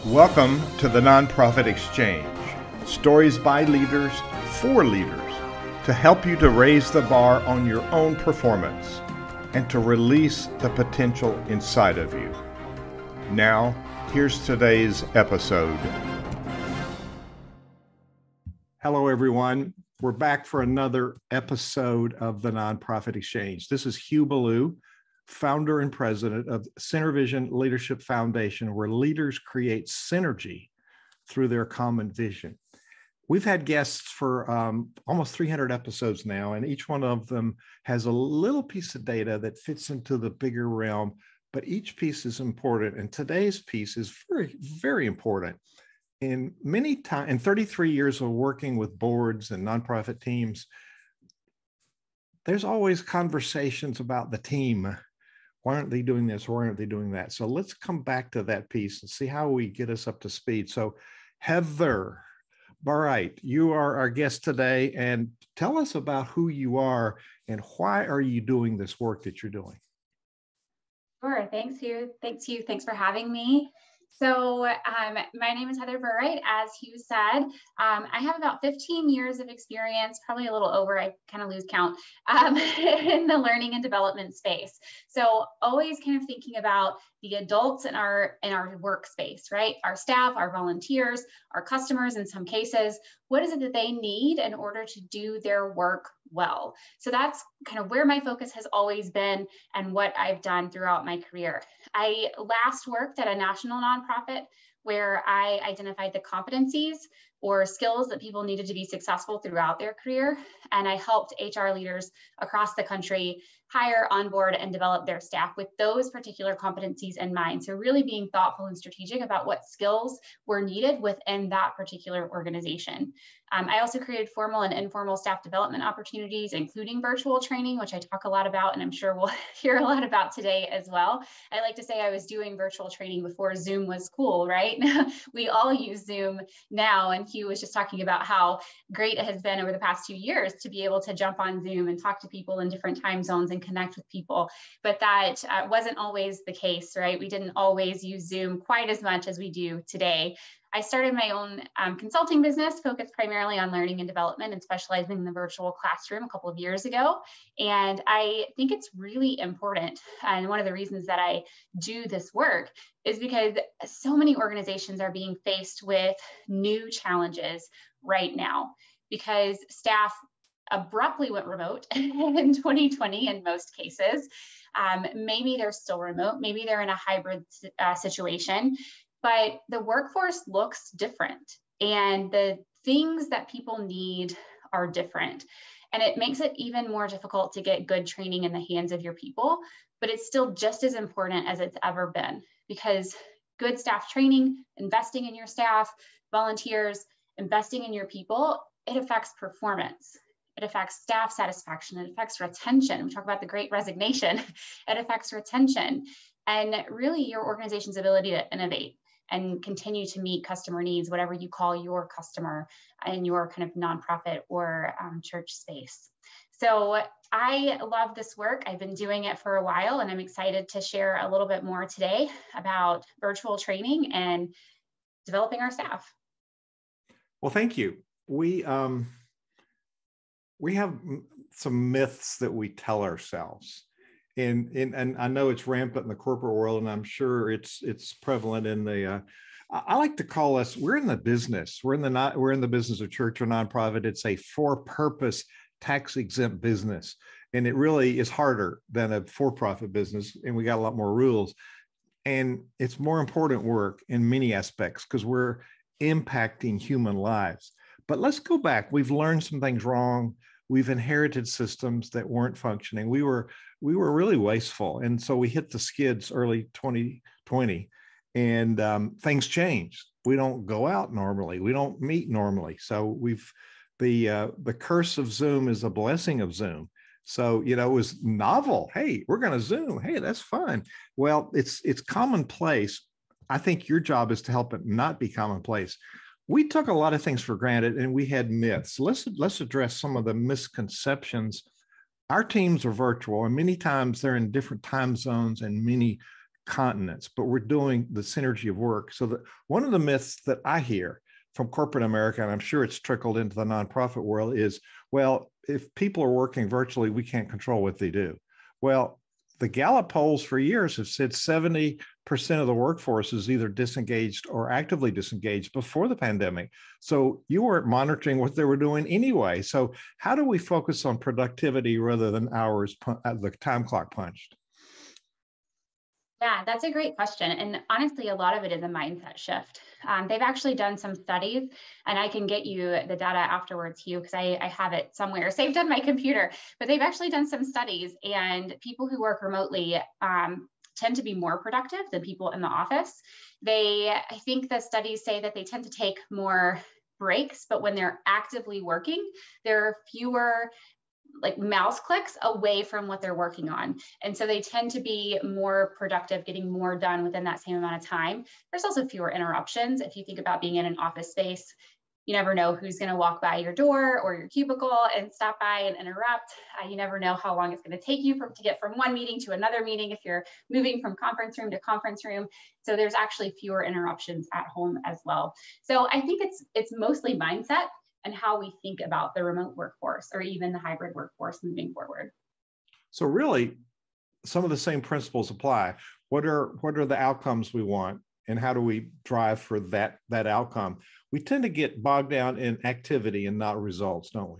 Welcome to the Nonprofit Exchange. Stories by leaders for leaders to help you to raise the bar on your own performance and to release the potential inside of you. Now, here's today's episode. Hello, everyone. We're back for another episode of the Nonprofit Exchange. This is Hugh Ballou, founder and president of Center Vision Leadership Foundation, where leaders create synergy through their common vision. We've had guests for almost 300 episodes now, and each one of them has a little piece of data that fits into the bigger realm, but each piece is important. And today's piece is very, very important. In 33 years of working with boards and nonprofit teams, there's always conversations about the team. Why aren't they doing this? Why aren't they doing that? So let's come back to that piece and see how we get us up to speed. So Heather Burright, you are our guest today, and tell us about who you are and why are you doing this work that you're doing? Sure. Thanks, Hugh. Thanks for having me. So my name is Heather Burright, as Hugh said. I have about 15 years of experience, probably a little over, I kind of lose count, in the learning and development space. So always kind of thinking about the adults in our workspace, right? Our staff, our volunteers, our customers in some cases. What is it that they need in order to do their work well? So that's kind of where my focus has always been and what I've done throughout my career. I last worked at a national nonprofit where I identified the competencies or skills that people needed to be successful throughout their career. And I helped HR leaders across the country hire, onboard, and develop their staff with those particular competencies in mind. So really being thoughtful and strategic about what skills were needed within that particular organization. I also created formal and informal staff development opportunities, including virtual training, which I talk a lot about, and I'm sure we'll hear a lot about today as well. I like to say I was doing virtual training before Zoom was cool, right? We all use Zoom now, and Hugh was just talking about how great it has been over the past 2 years to be able to jump on Zoom and talk to people in different time zones and connect with people. But that wasn't always the case, right? We didn't always use Zoom quite as much as we do today. I started my own consulting business focused primarily on learning and development and specializing in the virtual classroom a couple of years ago. And I think it's really important. And one of the reasons that I do this work is because so many organizations are being faced with new challenges right now because staff abruptly went remote in 2020 in most cases. Maybe they're still remote, maybe they're in a hybrid situation. But the workforce looks different and the things that people need are different. And it makes it even more difficult to get good training in the hands of your people, but it's still just as important as it's ever been because good staff training, investing in your staff, volunteers, investing in your people, it affects performance. It affects staff satisfaction. It affects retention. We talk about the Great Resignation. It affects retention and really your organization's ability to innovate and continue to meet customer needs, whatever you call your customer in your kind of nonprofit or church space. So I love this work. I've been doing it for a while, and I'm excited to share a little bit more today about virtual training and developing our staff. Well, thank you. We have some myths that we tell ourselves. And I know it's rampant in the corporate world, and I'm sure it's prevalent in the. I like to call us. We're in the business. We're in the business of church or nonprofit. It's a for-purpose, tax-exempt business, and it really is harder than a for-profit business. And we got a lot more rules, and it's more important work in many aspects because we're impacting human lives. But let's go back. We've learned some things wrong. We've inherited systems that weren't functioning. We were really wasteful. And so we hit the skids early 2020 and things changed. We don't go out normally. We don't meet normally. So the curse of Zoom is a blessing of Zoom. So, it was novel. Hey, we're going to Zoom. Hey, that's fun. Well, it's commonplace. I think your job is to help it not be commonplace. We took a lot of things for granted and we had myths. Let's address some of the misconceptions. Our teams are virtual and many times they're in different time zones and many continents, but we're doing the synergy of work. So that one of the myths that I hear from corporate America, and I'm sure it's trickled into the nonprofit world, is, well, if people are working virtually, we can't control what they do. Well, the Gallup polls for years have said 70% of the workforce is either disengaged or actively disengaged before the pandemic. So you weren't monitoring what they were doing anyway. So how do we focus on productivity rather than hours, the time clock punched? Yeah, that's a great question. And honestly, a lot of it is a mindset shift. They've actually done some studies, and I can get you the data afterwards, Hugh, because I have it somewhere saved on my computer. But they've actually done some studies, and people who work remotely tend to be more productive than people in the office. I think the studies say that they tend to take more breaks, but when they're actively working, there are fewer like mouse clicks away from what they're working on. And so they tend to be more productive, getting more done within that same amount of time. There's also fewer interruptions. If you think about being in an office space, you never know who's going to walk by your door or your cubicle and stop by and interrupt. You never know how long it's going to take you to get from one meeting to another meeting if you're moving from conference room to conference room. So there's actually fewer interruptions at home as well. So I think it's mostly mindset and how we think about the remote workforce or even the hybrid workforce moving forward. So really, some of the same principles apply. What are the outcomes we want, and how do we drive for that outcome? We tend to get bogged down in activity and not results, don't we?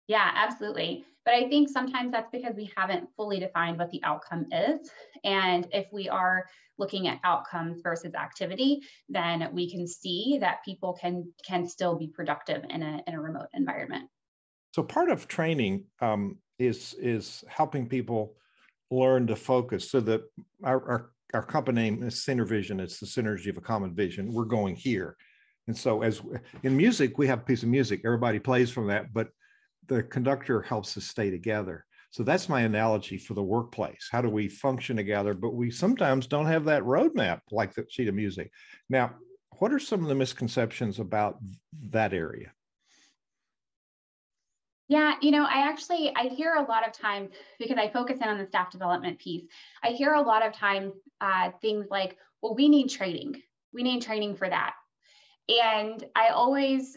Yeah, absolutely. But I think sometimes that's because we haven't fully defined what the outcome is. And if we are looking at outcomes versus activity, then we can see that people can still be productive in a remote environment. So part of training is helping people learn to focus. So that our company name is Synervision. It's the synergy of a common vision. We're going here. And so as in music, we have a piece of music. Everybody plays from that, but the conductor helps us stay together. So that's my analogy for the workplace. How do we function together? But we sometimes don't have that roadmap like the sheet of music. Now, what are some of the misconceptions about that area? Yeah, I hear a lot of times, because I focus in on the staff development piece, I hear a lot of times things like, well, we need training. We need training for that. And I always,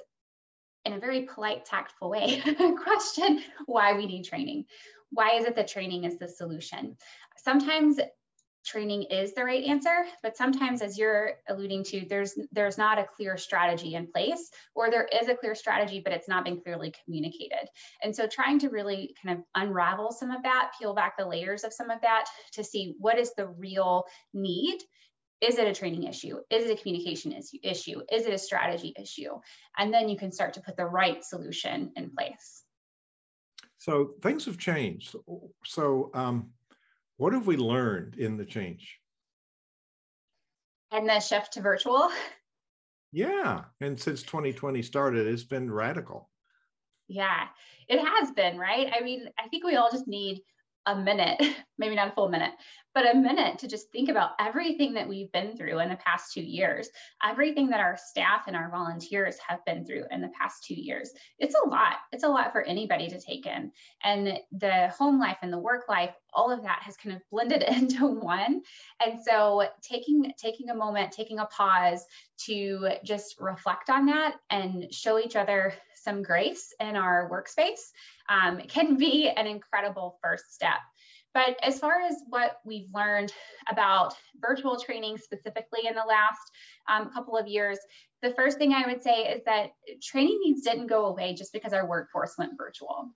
in a very polite, tactful way, question why we need training. Why is it that training is the solution? Sometimes training is the right answer, but sometimes, as you're alluding to, there's not a clear strategy in place, or there is a clear strategy, but it's not been clearly communicated. And so trying to really kind of unravel some of that, peel back the layers of some of that to see what is the real need. Is it a training issue? Is it a communication issue? Is it a strategy issue? And then you can start to put the right solution in place. So things have changed. So what have we learned in the change? And the shift to virtual? Yeah, and since 2020 started, it's been radical. Yeah, it has been, right? I mean, I think we all just need a minute, maybe not a full minute, but a minute to just think about everything that we've been through in the past 2 years, everything that our staff and our volunteers have been through in the past 2 years. It's a lot. It's a lot for anybody to take in. And the home life and the work life, all of that has kind of blended into one. And so taking a moment, taking a pause to just reflect on that and show each other some grace in our workspace can be an incredible first step. But as far as what we've learned about virtual training specifically in the last couple of years, the first thing I would say is that training needs didn't go away just because our workforce went virtual.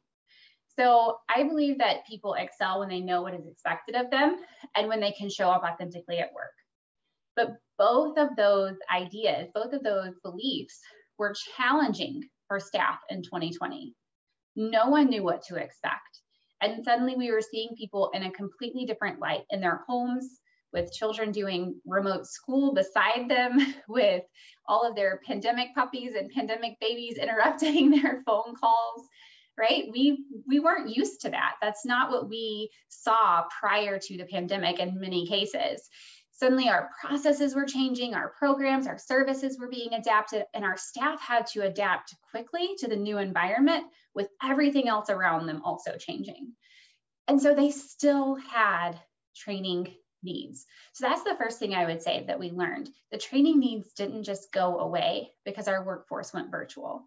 So I believe that people excel when they know what is expected of them and when they can show up authentically at work. But both of those ideas, both of those beliefs were challenging for staff in 2020. No one knew what to expect. And suddenly we were seeing people in a completely different light in their homes, with children doing remote school beside them, with all of their pandemic puppies and pandemic babies interrupting their phone calls, right? We weren't used to that. That's not what we saw prior to the pandemic in many cases. Suddenly our processes were changing, our programs, our services were being adapted, and our staff had to adapt quickly to the new environment with everything else around them also changing. And so they still had training needs. So that's the first thing I would say that we learned. The training needs didn't just go away because our workforce went virtual.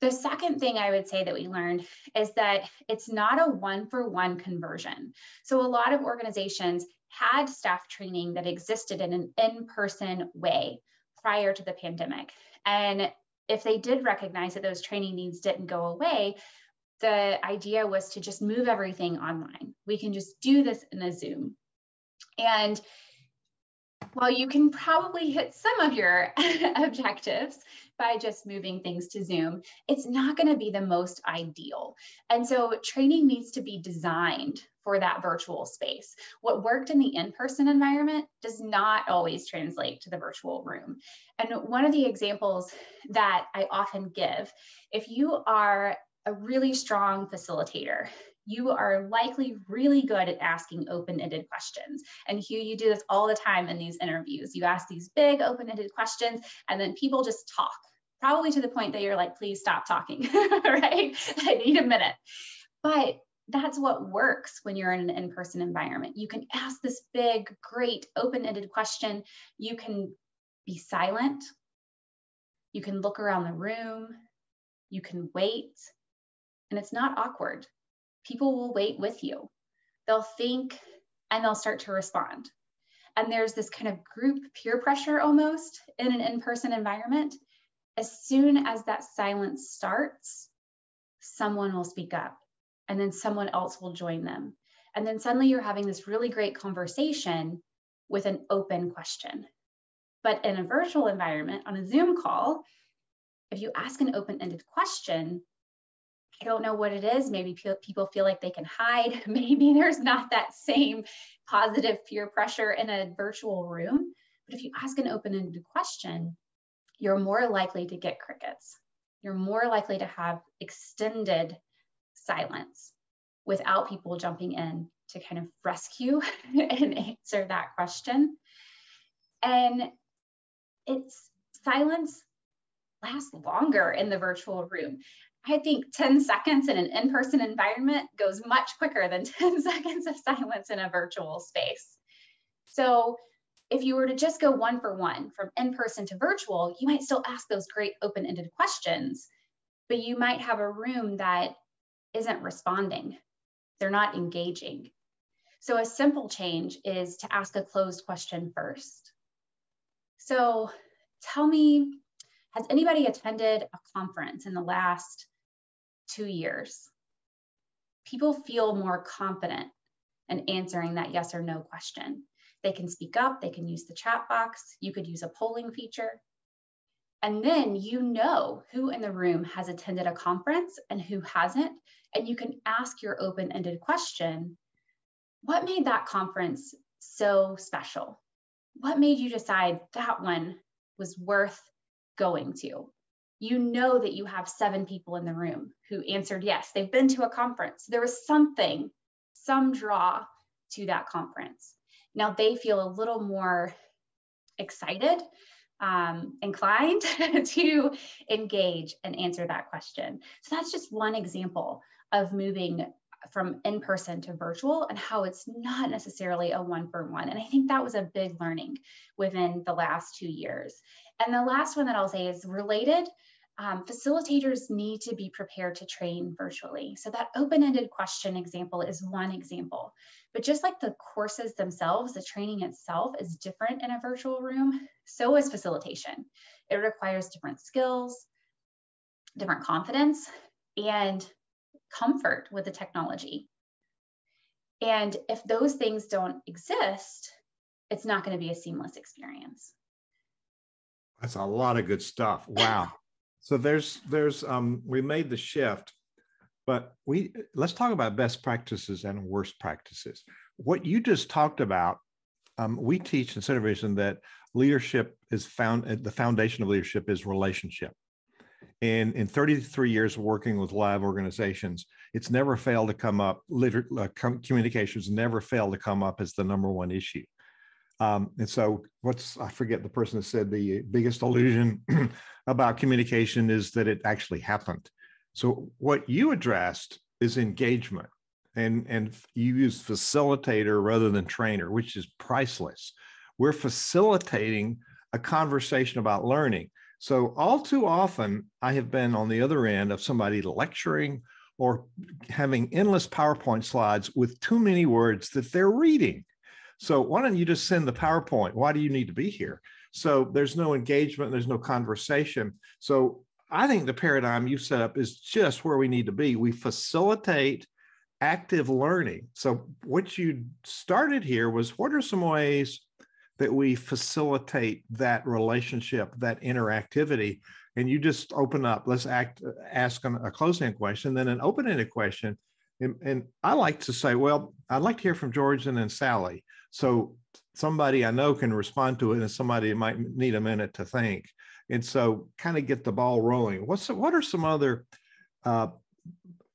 The second thing I would say that we learned is that it's not a one-for-one conversion. So a lot of organizations had staff training that existed in an in-person way prior to the pandemic. And if they did recognize that those training needs didn't go away, the idea was to just move everything online. We can just do this in a Zoom. And while you can probably hit some of your objectives by just moving things to Zoom, it's not going to be the most ideal. And so training needs to be designed for that virtual space. What worked in the in-person environment does not always translate to the virtual room. And one of the examples that I often give, if you are a really strong facilitator, you are likely really good at asking open-ended questions. And Hugh, you do this all the time in these interviews. You ask these big open-ended questions and then people just talk, probably to the point that you're like, please stop talking, right? I need a minute. But that's what works when you're in an in-person environment. You can ask this big, great open-ended question. You can be silent. You can look around the room. You can wait. And it's not awkward. People will wait with you. They'll think and they'll start to respond. And there's this kind of group peer pressure almost in an in-person environment. As soon as that silence starts, someone will speak up and then someone else will join them. And then suddenly you're having this really great conversation with an open question. But in a virtual environment, on a Zoom call, if you ask an open-ended question, I don't know what it is. Maybe people feel like they can hide. Maybe there's not that same positive peer pressure in a virtual room. But if you ask an open-ended question, you're more likely to get crickets. You're more likely to have extended silence without people jumping in to kind of rescue and answer that question. And it's silence lasts longer in the virtual room. I think 10 seconds in an in-person environment goes much quicker than 10 seconds of silence in a virtual space. So if you were to just go one for one from in-person to virtual, you might still ask those great open-ended questions, but you might have a room that isn't responding. They're not engaging. So a simple change is to ask a closed question first. So tell me, has anybody attended a conference in the last 2 years? People feel more confident in answering that yes or no question. They can speak up, they can use the chat box, you could use a polling feature. And then you know who in the room has attended a conference and who hasn't, and you can ask your open-ended question, what made that conference so special? What made you decide that one was worth going to? You know that you have 7 people in the room who answered yes. They've been to a conference. There was something, some draw to that conference. Now they feel a little more excited, inclined to engage and answer that question. So that's just one example of moving from in-person to virtual and how it's not necessarily a one-for-one. And I think that was a big learning within the last 2 years. And the last one that I'll say is related. Facilitators need to be prepared to train virtually. So that open-ended question example is one example. But just like the courses themselves, the training itself is different in a virtual room, so is facilitation. It requires different skills, different confidence, and comfort with the technology. And if those things don't exist, it's not going to be a seamless experience. That's a lot of good stuff. Wow. So we made the shift, but let's talk about best practices and worst practices. What you just talked about, we teach in Center Vision that leadership is the foundation of leadership is relationship. And in 33 years of working with live organizations, it's never failed to come up, communications never failed to come up as the number one issue. And so I forget the person that said the biggest illusion about communication is that it actually happened. So what you addressed is engagement. and you use facilitator rather than trainer, which is priceless. We're facilitating a conversation about learning. So all too often, I have been on the other end of somebody lecturing or having endless PowerPoint slides with too many words that they're reading. So why don't you just send the PowerPoint? Why do you need to be here? So there's no engagement, there's no conversation. So I think the paradigm you set up is just where we need to be. We facilitate active learning. So what you started here was, what are some ways that we facilitate that relationship, that interactivity? And you just open up, let's ask a closing question, then an open-ended question. And I like to say, well, I'd like to hear from George and then Sally. So somebody I know can respond to it, and somebody might need a minute to think. And so kind of get the ball rolling. What are some other,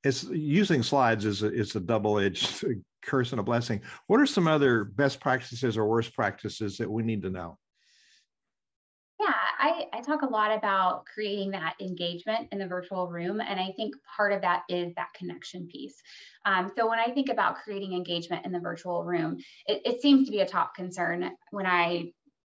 using slides is a double-edged curse and a blessing. What are some other best practices or worst practices that we need to know? Yeah, I talk a lot about creating that engagement in the virtual room. And I think part of that is that connection piece. So when I think about creating engagement in the virtual room, it seems to be a top concern when I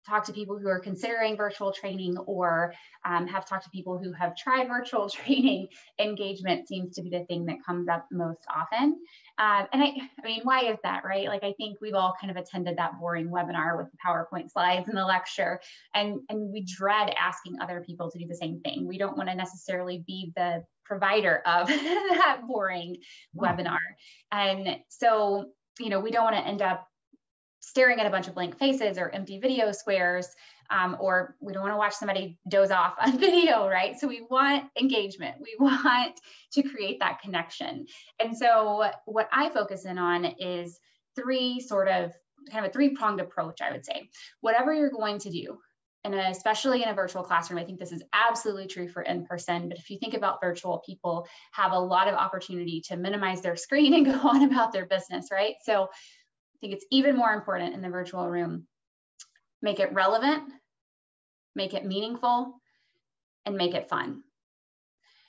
talk to people who are considering virtual training, or have talked to people who have tried virtual training. Engagement seems to be the thing that comes up most often. And I mean, why is that, right? Like, I think we've all kind of attended that boring webinar with the PowerPoint slides and the lecture, and we dread asking other people to do the same thing. We don't want to necessarily be the provider of that boring webinar. And so, we don't want to end up staring at a bunch of blank faces or empty video squares, or we don't want to watch somebody doze off on video, right? So we want engagement. We want to create that connection. And so what I focus in on is kind of a three-pronged approach, I would say. Whatever you're going to do, and especially in a virtual classroom, I think this is absolutely true for in-person, but if you think about virtual, people have a lot of opportunity to minimize their screen and go on about their business, right? So I think it's even more important in the virtual room. Make it relevant, make it meaningful, and make it fun.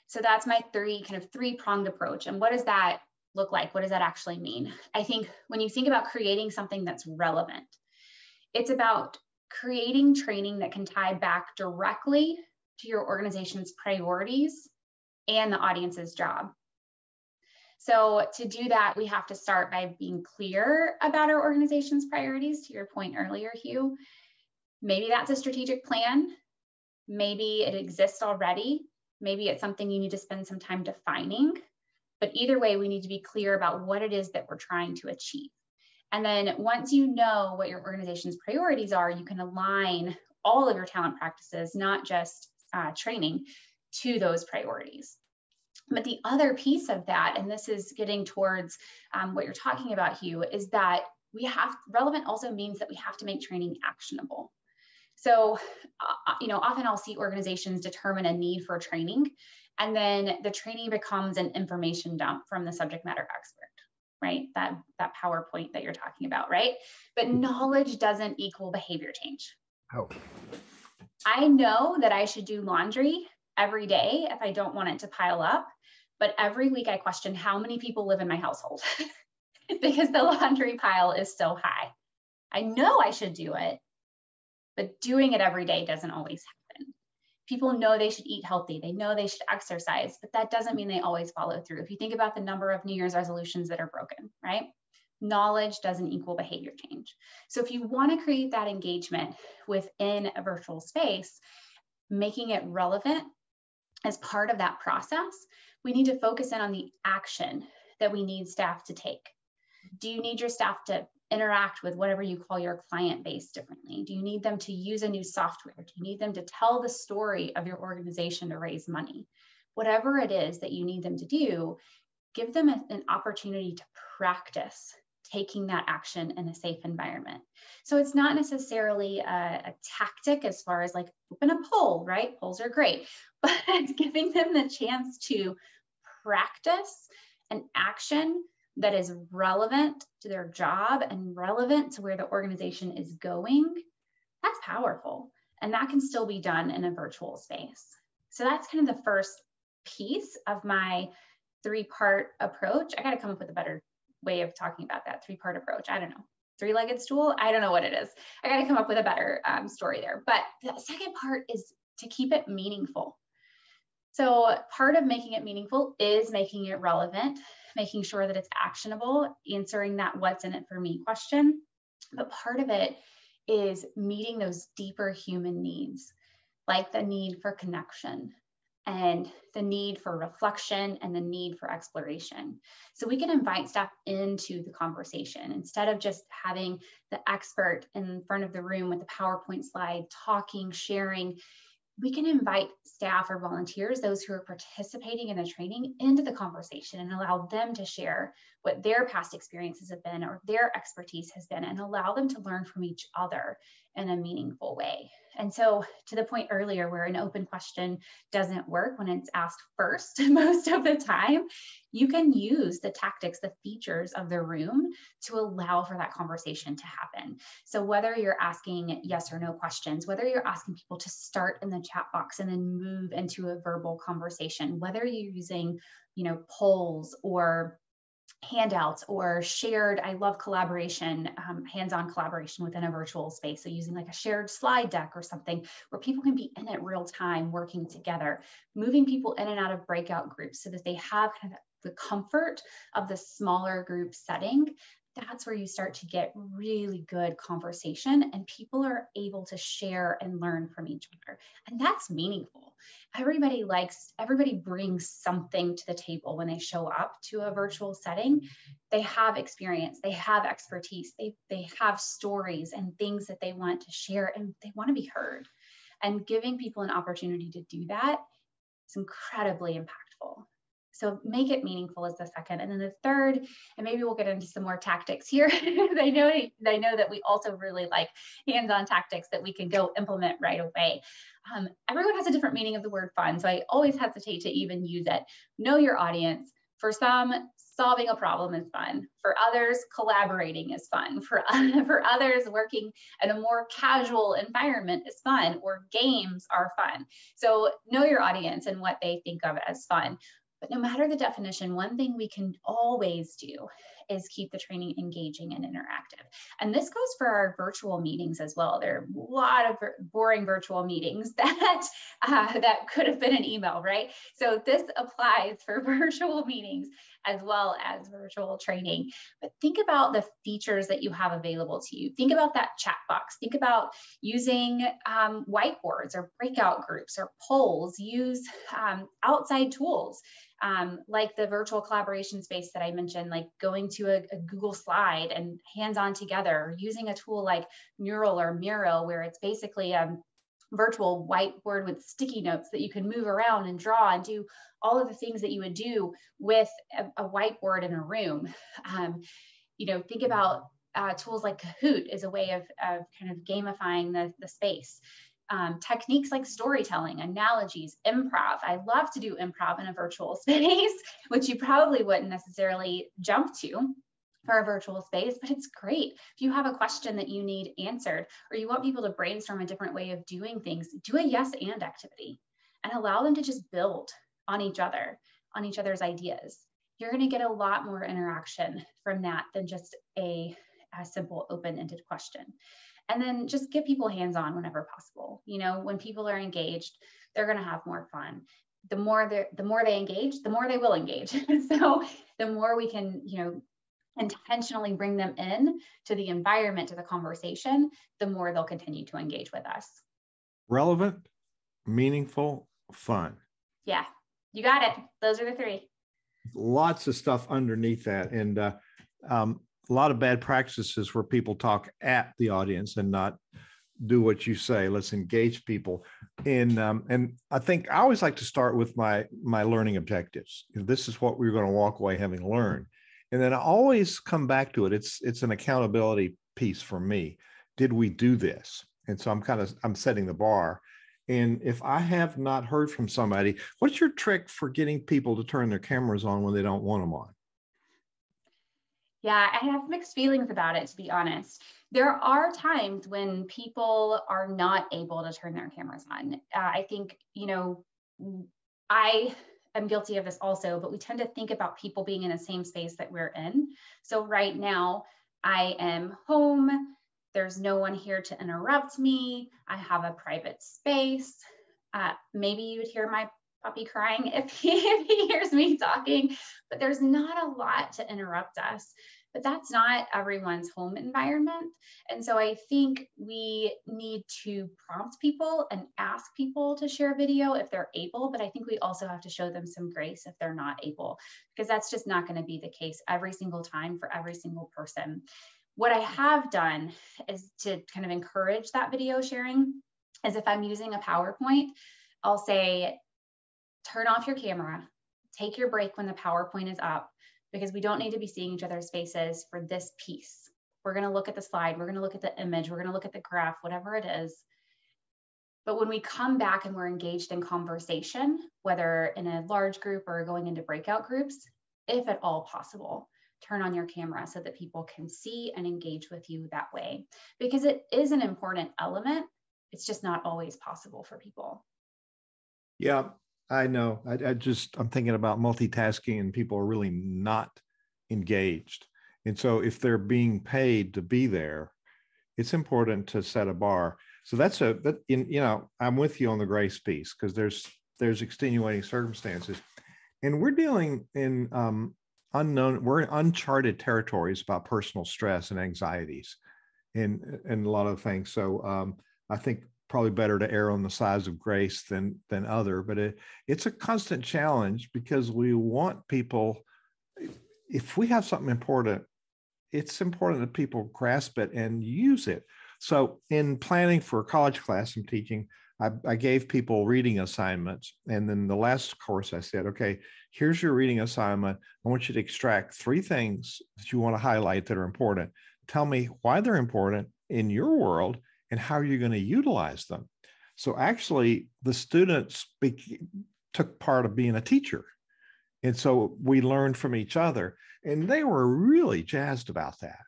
So that's my three-pronged approach. And what does that look like? What does that actually mean? I think when you think about creating something that's relevant, it's about creating training that can tie back directly to your organization's priorities and the audience's job. So to do that, we have to start by being clear about our organization's priorities, to your point earlier, Hugh. Maybe that's a strategic plan. Maybe it exists already. Maybe it's something you need to spend some time defining. But either way, we need to be clear about what it is that we're trying to achieve. And then once you know what your organization's priorities are, you can align all of your talent practices, not just training, to those priorities. But the other piece of that, and this is getting towards what you're talking about, Hugh, is that relevant also means that we have to make training actionable. So, often I'll see organizations determine a need for training, and then the training becomes an information dump from the subject matter expert, right? That PowerPoint that you're talking about, right? But knowledge doesn't equal behavior change. Oh. I know that I should do laundry every day if I don't want it to pile up, but every week I question how many people live in my household because the laundry pile is so high. I know I should do it, but doing it every day doesn't always happen. People know they should eat healthy. They know they should exercise, but that doesn't mean they always follow through. If you think about the number of New Year's resolutions that are broken, right? Knowledge doesn't equal behavior change. So if you want to create that engagement within a virtual space, making it relevant as part of that process, we need to focus in on the action that we need staff to take. Do you need your staff to interact with whatever you call your client base differently? Do you need them to use a new software? Do you need them to tell the story of your organization to raise money? Whatever it is that you need them to do, give them an opportunity to practice taking that action in a safe environment. So it's not necessarily a tactic as far as like open a poll, right? Polls are great, but it's giving them the chance to practice an action that is relevant to their job and relevant to where the organization is going. That's powerful. And that can still be done in a virtual space. So that's kind of the first piece of my three-part approach. I got to come up with a better way of talking about that three-part approach. I don't know. Three-legged stool. I don't know what it is. I got to come up with a better story there. But the second part is to keep it meaningful. So part of making it meaningful is making it relevant, making sure that it's actionable, answering that what's in it for me question. But part of it is meeting those deeper human needs, like the need for connection and the need for reflection and the need for exploration. So we can invite staff into the conversation instead of just having the expert in front of the room with the PowerPoint slide, talking, sharing. We can invite staff or volunteers, those who are participating in the training, into the conversation and allow them to share what their past experiences have been or their expertise has been, and allow them to learn from each other in a meaningful way. And so, to the point earlier where an open question doesn't work when it's asked first most of the time, you can use the tactics, the features of the room to allow for that conversation to happen. So whether you're asking yes or no questions, whether you're asking people to start in the chat box and then move into a verbal conversation, whether you're using, polls or handouts or shared, I love collaboration, hands-on collaboration within a virtual space. So using like a shared slide deck or something where people can be in it real time, working together, moving people in and out of breakout groups so that they have kind of the comfort of the smaller group setting. That's where you start to get really good conversation and people are able to share and learn from each other. And that's meaningful. Everybody brings something to the table when they show up to a virtual setting. They have experience, they have expertise, they have stories and things that they want to share and they want to be heard. And giving people an opportunity to do that is incredibly impactful. So make it meaningful is the second. And then the third, and maybe we'll get into some more tactics here. I know that we also really like hands-on tactics that we can go implement right away. Everyone has a different meaning of the word fun, so I always hesitate to even use it. Know your audience. For some, solving a problem is fun. For others, collaborating is fun. For others, working in a more casual environment is fun, or games are fun. So know your audience and what they think of as fun. But no matter the definition, one thing we can always do is keep the training engaging and interactive. And this goes for our virtual meetings as well. There are a lot of boring virtual meetings that could have been an email, right? So this applies for virtual meetings as well as virtual training. But think about the features that you have available to you. Think about that chat box. Think about using whiteboards or breakout groups or polls. Use outside tools. Like the virtual collaboration space that I mentioned, like going to a Google slide and hands-on together, or using a tool like Mural or Miro, where it's basically a virtual whiteboard with sticky notes that you can move around and draw and do all of the things that you would do with a whiteboard in a room. Think about tools like Kahoot as a way of kind of gamifying the space. Techniques like storytelling, analogies, improv. I love to do improv in a virtual space, which you probably wouldn't necessarily jump to for a virtual space, but it's great. If you have a question that you need answered, or you want people to brainstorm a different way of doing things, do a yes and activity and allow them to just build on each other's ideas. You're going to get a lot more interaction from that than just a simple open-ended question. And then just get people hands-on whenever possible. When people are engaged, they're going to have more fun. The more they engage, the more they will engage. So the more we can, intentionally bring them in to the environment, to the conversation, the more they'll continue to engage with us. Relevant, meaningful, fun. Yeah, you got it. Those are the three. Lots of stuff underneath that. And a lot of bad practices where people talk at the audience and not do what you say. Let's engage people. And I think I always like to start with my learning objectives. This is what we're going to walk away having learned. And then I always come back to it. It's an accountability piece for me. Did we do this? And so I'm setting the bar. And if I have not heard from somebody, what's your trick for getting people to turn their cameras on when they don't want them on? Yeah, I have mixed feelings about it, to be honest. There are times when people are not able to turn their cameras on. I think, I I'm guilty of this also, but we tend to think about people being in the same space that we're in. So right now I am home. There's no one here to interrupt me. I have a private space. Maybe you would hear my puppy crying if he hears me talking, but there's not a lot to interrupt us. But that's not everyone's home environment. And so I think we need to prompt people and ask people to share video if they're able, but I think we also have to show them some grace if they're not able, because that's just not going to be the case every single time for every single person. What I have done is to kind of encourage that video sharing is if I'm using a PowerPoint, I'll say, turn off your camera, take your break when the PowerPoint is up, because we don't need to be seeing each other's faces for this piece. We're going to look at the slide, we're going to look at the image, we're going to look at the graph, whatever it is. But when we come back and we're engaged in conversation, whether in a large group or going into breakout groups, if at all possible, turn on your camera so that people can see and engage with you that way, because it is an important element. It's just not always possible for people. Yeah, I know. I'm thinking about multitasking and people are really not engaged. And so if they're being paid to be there, it's important to set a bar. So I'm with you on the grace piece, because there's extenuating circumstances, and we're dealing in we're in uncharted territories about personal stress and anxieties and a lot of things. So I think probably better to err on the side of grace than other, but it's a constant challenge, because we want people, if we have something important, it's important that people grasp it and use it. So in planning for a college class I'm teaching, I gave people reading assignments. And then the last course I said, okay, here's your reading assignment. I want you to extract 3 things that you want to highlight that are important. Tell me why they're important in your world and how you're going to utilize them. So actually the students took part of being a teacher. And so we learned from each other, and they were really jazzed about that.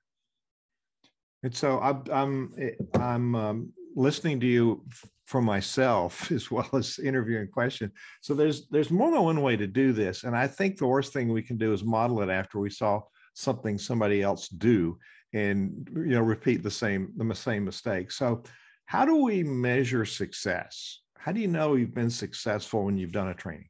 And so I'm listening to you for myself as well as interviewing questions. So there's more than one way to do this. And I think the worst thing we can do is model it after we saw something somebody else do and repeat the same mistake. So how do we measure success? How do you know you've been successful when you've done a training?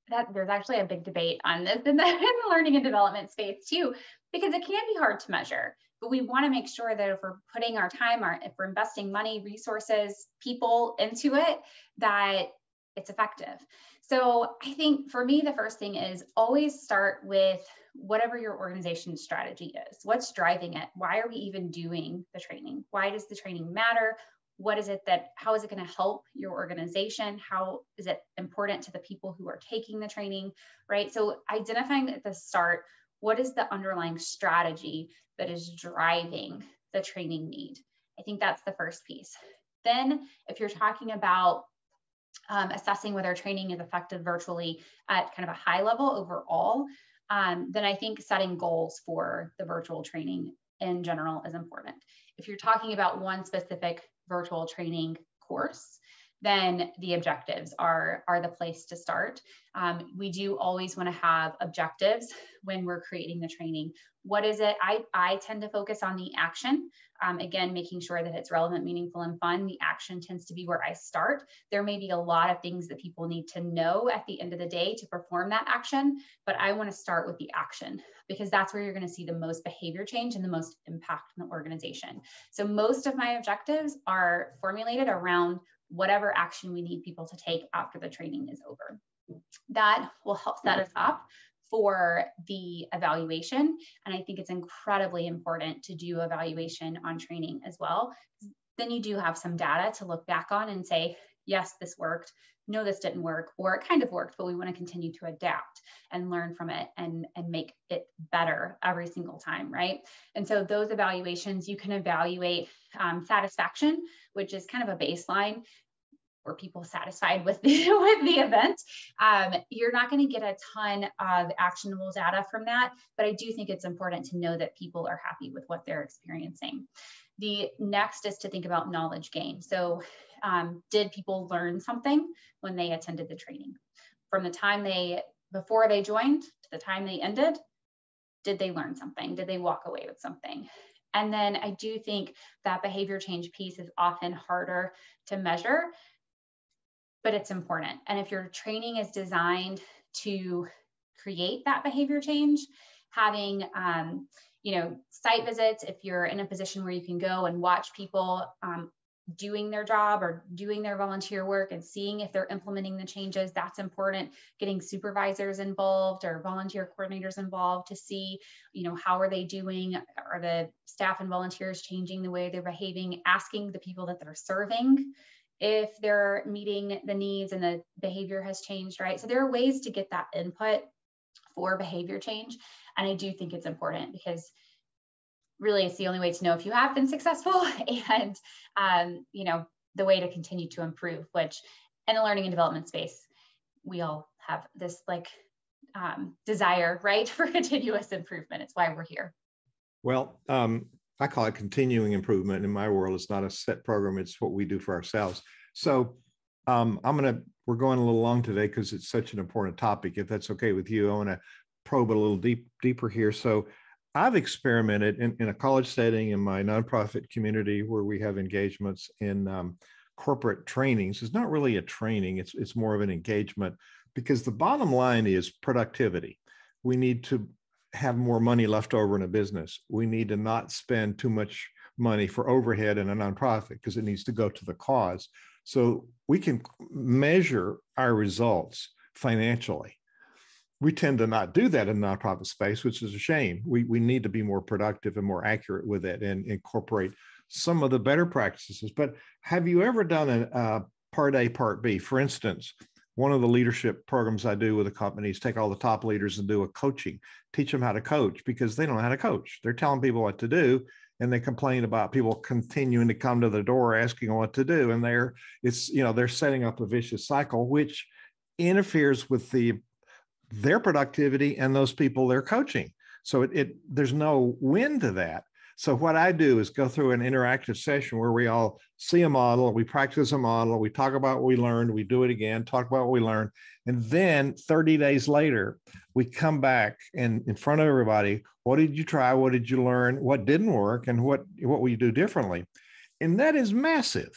Yeah. There's actually a big debate on this in the learning and development space too, because it can be hard to measure, but we want to make sure that if we're putting our time, if we're investing money, resources, people into it, that it's effective. So I think for me, the first thing is always start with whatever your organization's strategy is. What's driving it? Why are we even doing the training? Why does the training matter? How is it going to help your organization? How is it important to the people who are taking the training, right? So identifying at the start, what is the underlying strategy that is driving the training need? I think that's the first piece. Then if you're talking about assessing whether training is effective virtually at kind of a high level overall, then I think setting goals for the virtual training in general is important. If you're talking about one specific virtual training course, then the objectives are the place to start. We do always want to have objectives when we're creating the training. What is it? I tend to focus on the action. Again, making sure that it's relevant, meaningful, and fun. The action tends to be where I start. There may be a lot of things that people need to know at the end of the day to perform that action, but I want to start with the action, because that's where you're going to see the most behavior change and the most impact in the organization. So most of my objectives are formulated around whatever action we need people to take after the training is over. That will help set us up for the evaluation. And I think it's incredibly important to do evaluation on training as well. Then you do have some data to look back on and say, yes, this worked. No, this didn't work, or it kind of worked, but we want to continue to adapt and learn from it and make it better every single time, right? And so those evaluations, you can evaluate satisfaction, which is kind of a baseline. Were people satisfied with the event? You're not going to get a ton of actionable data from that, but I do think it's important to know that people are happy with what they're experiencing. The next is to think about knowledge gain. So did people learn something when they attended the training? from the time before they joined to the time they ended, did they learn something? Did they walk away with something? And then I do think that behavior change piece is often harder to measure, but it's important. And if your training is designed to create that behavior change, having site visits, if you're in a position where you can go and watch people doing their job or doing their volunteer work and seeing if they're implementing the changes, that's important. Getting supervisors involved or volunteer coordinators involved to see, how are they doing? Are the staff and volunteers changing the way they're behaving? Asking the people that they're serving if they're meeting the needs and the behavior has changed, right? So there are ways to get that input for behavior change. And I do think it's important because really it's the only way to know if you have been successful and, the way to continue to improve, which in the learning and development space, we all have this desire, right, for continuous improvement. It's why we're here. Well, I call it continuing improvement. In my world, it's not a set program. It's what we do for ourselves. So we're going a little long today because it's such an important topic. If that's okay with you, I want to probe a little deeper here. So I've experimented in a college setting in my nonprofit community where we have engagements in corporate trainings. It's not really a training. It's more of an engagement because the bottom line is productivity. We need to have more money left over in a business. We need to not spend too much money for overhead in a nonprofit because it needs to go to the cause. So we can measure our results financially. We tend to not do that in the nonprofit space, which is a shame. We need to be more productive and more accurate with it and incorporate some of the better practices. But have you ever done a part A, part B? For instance, one of the leadership programs I do with a company is take all the top leaders and do a coaching, teach them how to coach because they don't know how to coach. They're telling people what to do and they complain about people continuing to come to the door asking what to do. And they're setting up a vicious cycle, which interferes with their productivity and those people they're coaching. So there's no win to that. So what I do is go through an interactive session where we all see a model, we practice a model, we talk about what we learned, we do it again, talk about what we learned. And then 30 days later, we come back and in front of everybody, what did you try? What did you learn? What didn't work? And what will you do differently? And that is massive.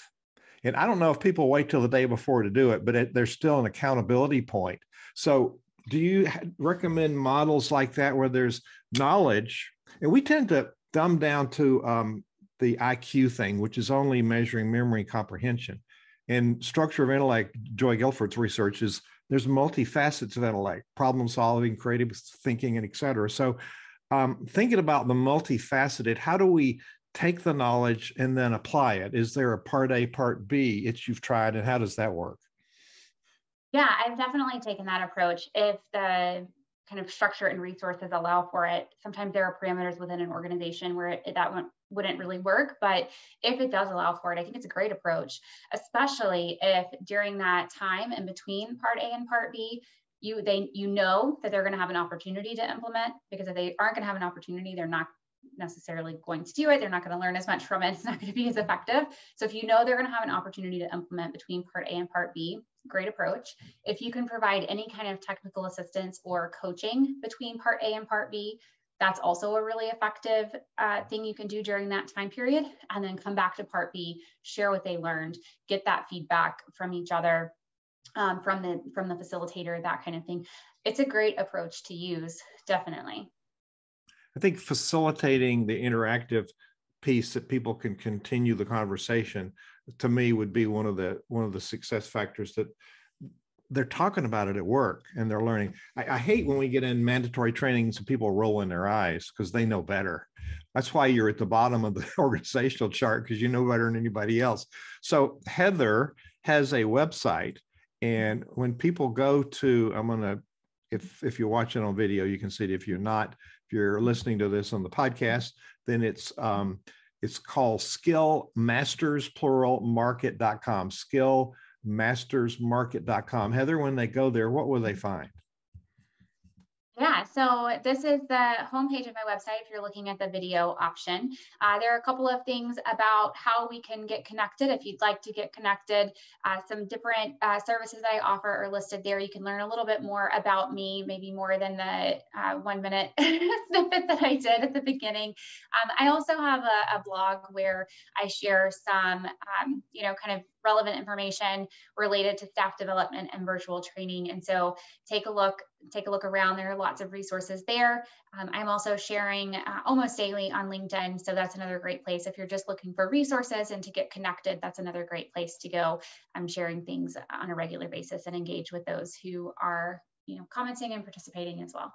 And I don't know if people wait till the day before to do it, but there's still an accountability point. So do you recommend models like that where there's knowledge? And we tend to dumb down to the IQ thing, which is only measuring memory comprehension. And structure of intellect, Joy Guilford's research is there's multifacets of intellect, problem solving, creative thinking, and et cetera. So thinking about the multifaceted, how do we take the knowledge and then apply it? Is there a part A, part B you've tried, and how does that work? Yeah, I've definitely taken that approach. If the kind of structure and resources allow for it, sometimes there are parameters within an organization where that wouldn't really work. But if it does allow for it, I think it's a great approach, especially if during that time in between part A and part B, you know that they're going to have an opportunity to implement, because if they aren't going to have an opportunity, they're not necessarily going to do it. They're not going to learn as much from it. It's not going to be as effective. So if you know they're going to have an opportunity to implement between part A and part B, great approach. If you can provide any kind of technical assistance or coaching between part A and part B, that's also a really effective thing you can do during that time period. And then come back to part B, share what they learned, get that feedback from each other, from the facilitator, that kind of thing. It's a great approach to use, definitely. I think facilitating the interactive piece that people can continue the conversation, to me, would be one of the success factors, that they're talking about it at work and they're learning. I hate when we get in mandatory trainings and people roll in their eyes because they know better. That's why you're at the bottom of the organizational chart, because you know better than anybody else. So Heather has a website, and when people go to, if you're watching on video, you can see it. If you're not, if you're listening to this on the podcast, then it's called skillmasterspluralmarket.com, skillmastersmarket.com. Heather, when they go there, what will they find? Yeah, so this is the homepage of my website if you're looking at the video option. There are a couple of things about how we can get connected. If you'd like to get connected, some different services that I offer are listed there. You can learn a little bit more about me, maybe more than the 1 minute snippet that I did at the beginning. I also have a blog where I share some, kind of relevant information related to staff development and virtual training. And so take a look around. There are lots of resources there. I'm also sharing almost daily on LinkedIn. So that's another great place. If you're just looking for resources and to get connected, that's another great place to go. I'm sharing things on a regular basis and engage with those who are, commenting and participating as well.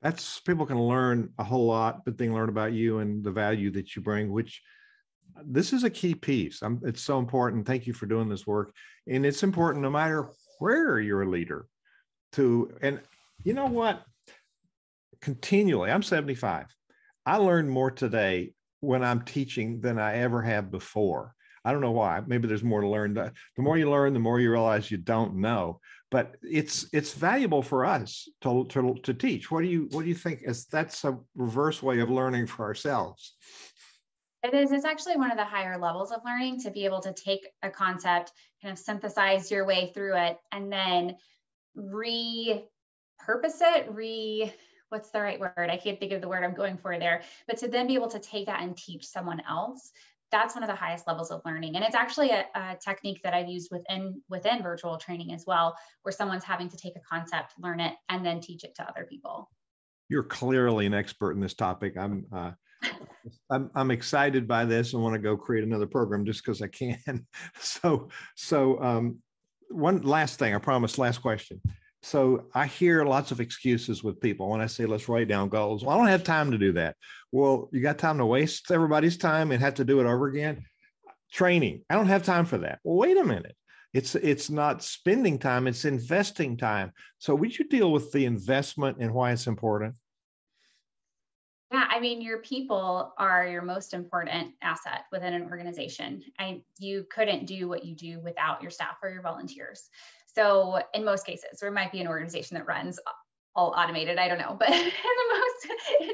That's, people can learn a whole lot, but they can learn about you and the value that you bring, which this is a key piece. It's so important. Thank you for doing this work. And it's important no matter where you're a leader and you know what? Continually, I'm 75. I learn more today when I'm teaching than I ever have before. I don't know why. Maybe there's more to learn. The more you learn, the more you realize you don't know. But it's valuable for us to teach. What do you think? That's a reverse way of learning for ourselves? It is. It's actually one of the higher levels of learning, to be able to take a concept, kind of synthesize your way through it, and then repurpose it, what's the right word? I can't think of the word I'm going for there, but to then be able to take that and teach someone else, that's one of the highest levels of learning. And it's actually a technique that I've used within virtual training as well, where someone's having to take a concept, learn it, and then teach it to other people. You're clearly an expert in this topic. I'm excited by this and want to go create another program just because I can. So one last thing, I promise, last question. So I hear lots of excuses with people when I say, let's write down goals. Well, I don't have time to do that. Well, you got time to waste everybody's time and have to do it over again? Training, I don't have time for that. Well, wait a minute. It's not spending time, it's investing time. So would you deal with the investment and why it's important? Yeah, I mean, your people are your most important asset within an organization. You couldn't do what you do without your staff or your volunteers. So in most cases, there might be an organization that runs all automated, I don't know, but in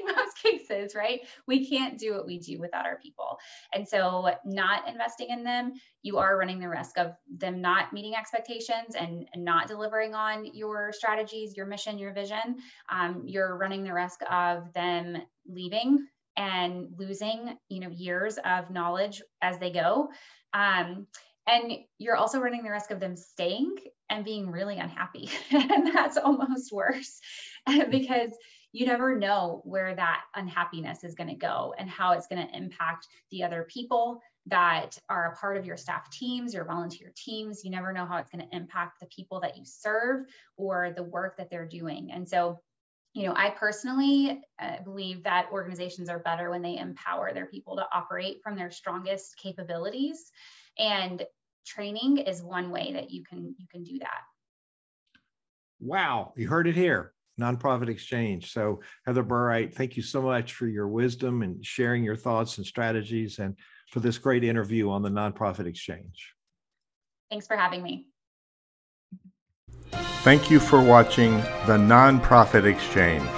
most cases, right, we can't do what we do without our people. And so not investing in them, you are running the risk of them not meeting expectations and not delivering on your strategies, your mission, your vision. You're running the risk of them leaving and losing, years of knowledge as they go. And you're also running the risk of them staying and being really unhappy. And that's almost worse because you never know where that unhappiness is going to go and how it's going to impact the other people that are a part of your staff teams, your volunteer teams. You never know how it's going to impact the people that you serve or the work that they're doing. And so, I personally believe that organizations are better when they empower their people to operate from their strongest capabilities. And training is one way that you can do that. Wow, you heard it here. Nonprofit Exchange. So Heather Burright, thank you so much for your wisdom and sharing your thoughts and strategies, and for this great interview on the Nonprofit Exchange. Thanks for having me. Thank you for watching the Nonprofit Exchange.